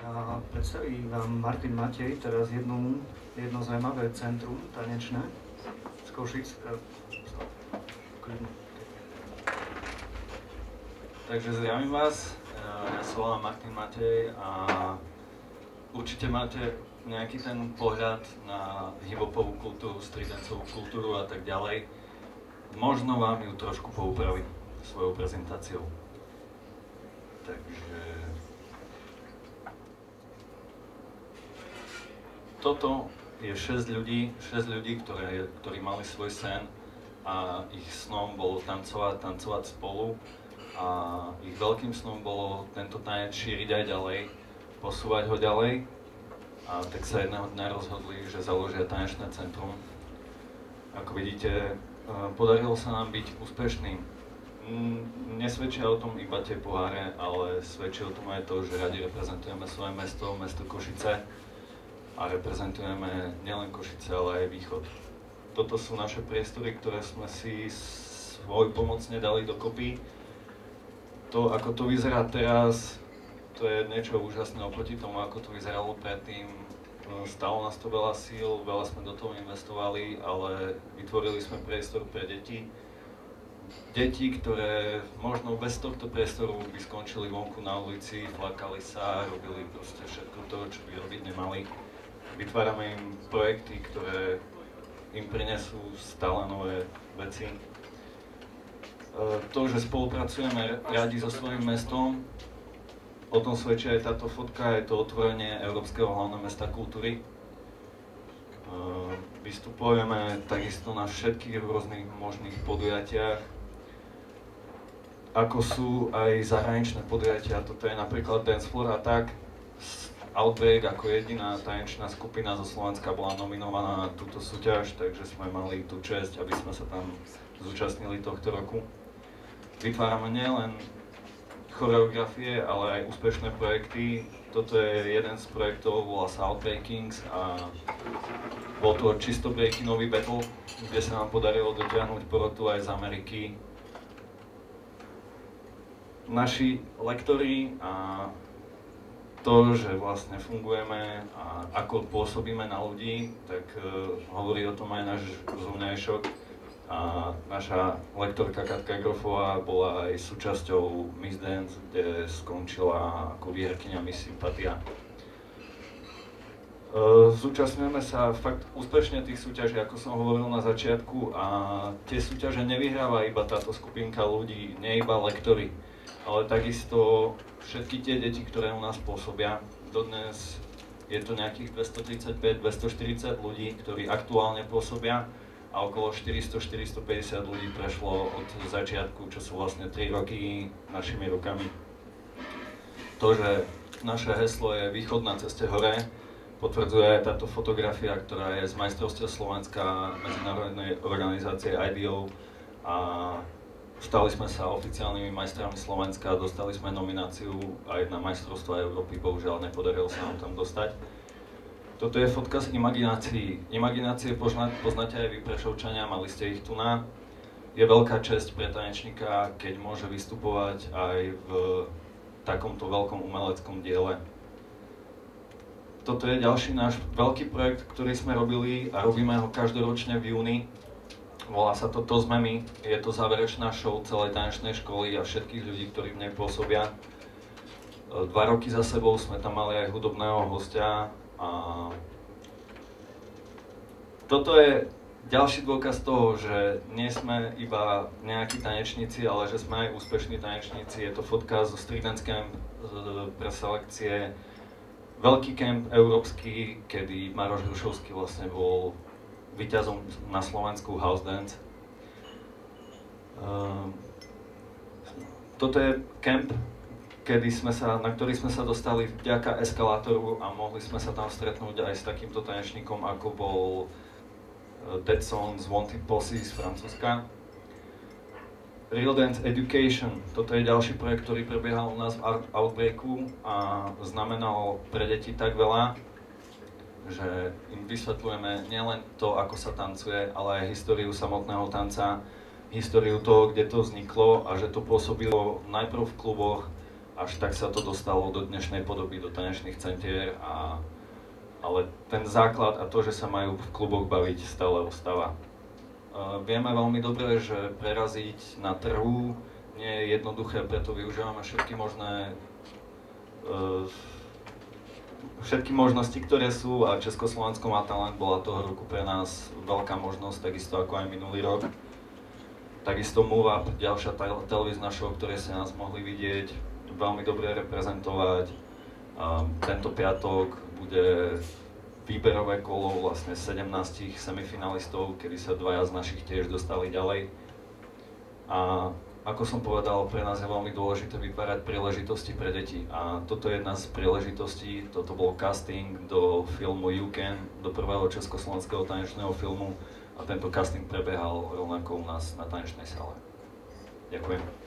A predstaví vám Martin Matej teraz jedno zaujímavé centrum tanečné z Košic. Takže zdravím vás, ja sa volám Martin Matej a určite máte nejaký ten pohľad na hip-hopovú kultúru, streetdancovú kultúru a tak ďalej. Možno vám ju trošku poupravím svojou prezentáciou. Takže toto je 6 ľudí, ktorí mali svoj sen a ich snom bolo tancovať spolu a ich veľkým snom bolo tento tanec šíriť aj ďalej, posúvať ho ďalej a tak sa jedného dňa rozhodli, že založia tanečné centrum. Ako vidíte, podarilo sa nám byť úspešným. Nesvedčia o tom iba tie poháre, ale svedčí o tom aj to, že radi reprezentujeme svoje mesto Košice a reprezentujeme nielen Košice, ale aj východ. Toto sú naše priestory, ktoré sme si svojpomocne dali dokopy. To, ako to vyzerá teraz, to je niečo úžasné oproti tomu, ako to vyzeralo predtým. Stalo nás to veľa síl, veľa sme do toho investovali, ale vytvorili sme priestor pre deti. Deti, ktoré možno bez tohto priestoru by skončili vonku na ulici, flakali sa, robili proste všetko to, čo by robiť nemali. Vytvárame im projekty, ktoré im prinesú stále nové veci. To, že spolupracujeme radi so svojím mestom, o tom svedčí aj táto fotka, je to otvorenie Európskeho hlavného mesta kultúry. Vystupujeme takisto na všetkých rôznych možných podujatiach, ako sú aj zahraničné podujatia. Toto je napríklad Dancefloor Attack. Outbreak ako jediná tanečná skupina zo Slovenska bola nominovaná na túto súťaž, takže sme mali tú česť, aby sme sa tam zúčastnili tohto roku. Vytvárame nielen choreografie, ale aj úspešné projekty. Toto je jeden z projektov, volá sa Outbreakings a bol to čisto breakinový battle, kde sa nám podarilo dotiahnuť porotu aj z Ameriky. Naši lektori a to, že vlastne fungujeme a ako pôsobíme na ľudí, tak hovorí o tom aj náš zovňajšok. A naša lektorka Katka Grofová bola aj súčasťou Miss Dance, kde skončila ako výherkyňa Miss Sympatia. Zúčastňujeme sa fakt úspešne tých súťaží, ako som hovoril na začiatku, a tie súťaže nevyhráva iba táto skupinka ľudí, nie iba lektori, ale takisto všetky tie deti, ktoré u nás pôsobia. Dodnes je to nejakých 235-240 ľudí, ktorí aktuálne pôsobia a okolo 400-450 ľudí prešlo od začiatku, čo sú vlastne 3 roky našimi rukami. To, že naše heslo je Východ na ceste hore, potvrdzuje aj táto fotografia, ktorá je z majstrovstiev Slovenska medzinárodnej organizácie IDO a stali sme sa oficiálnymi majstrami Slovenska, dostali sme nomináciu aj na majstrovstvá Európy, bohužiaľ nepodarilo sa nám tam dostať. Toto je fotka z Imaginácií. Imaginácie poznáte aj vy, Prešovčania, mali ste ich tu na. Je veľká česť pre tanečníka, keď môže vystupovať aj v takomto veľkom umeleckom diele. Toto je ďalší náš veľký projekt, ktorý sme robili a robíme ho každoročne v júni. Volá sa to To sme my. Je to záverečná show celej tanečnej školy a všetkých ľudí, ktorí v nej pôsobia. 2 roky za sebou sme tam mali aj hudobného hostia. A toto je ďalší dôkaz toho, že nie sme iba nejakí tanečníci, ale že sme aj úspešní tanečníci. Je to fotka zo Street Dance Camp pre selekcie. Veľký kemp európsky, kedy Maroš Hrušovský vlastne bol víťazom na Slovensku House Dance. Toto je kemp, na ktorý sme sa dostali vďaka eskalátoru a mohli sme sa tam stretnúť aj s takýmto tanečníkom, ako bol Dead Son z Wanted Posse z Francúzska. Real Dance Education, toto je ďalší projekt, ktorý prebiehal u nás v Outbreaku a znamenal pre deti tak veľa, že im vysvetľujeme nielen to, ako sa tancuje, ale aj históriu samotného tanca, históriu toho, kde to vzniklo a že to pôsobilo najprv v kluboch, až tak sa to dostalo do dnešnej podoby, do tanečných centier, ale ten základ a to, že sa majú v kluboch baviť, stále ostáva. Vieme veľmi dobre, že preraziť na trhu nie je jednoduché, preto využívame všetky možnosti, ktoré sú, a Československo má talent bola toho roku pre nás veľká možnosť, takisto ako aj minulý rok. Takisto Move Up, ďalšia televízna show, ktoré ste nás mohli vidieť, veľmi dobre reprezentovať. Tento piatok bude výberové kolo vlastne 17 semifinalistov, kedy sa dvaja z našich tiež dostali ďalej. A ako som povedal, pre nás je veľmi dôležité vytvárať príležitosti pre deti. A toto je jedna z príležitostí, toto bol casting do filmu You Can, do prvého československého tanečného filmu, a tento casting prebiehal rovnako u nás na tanečnej sále. Ďakujem.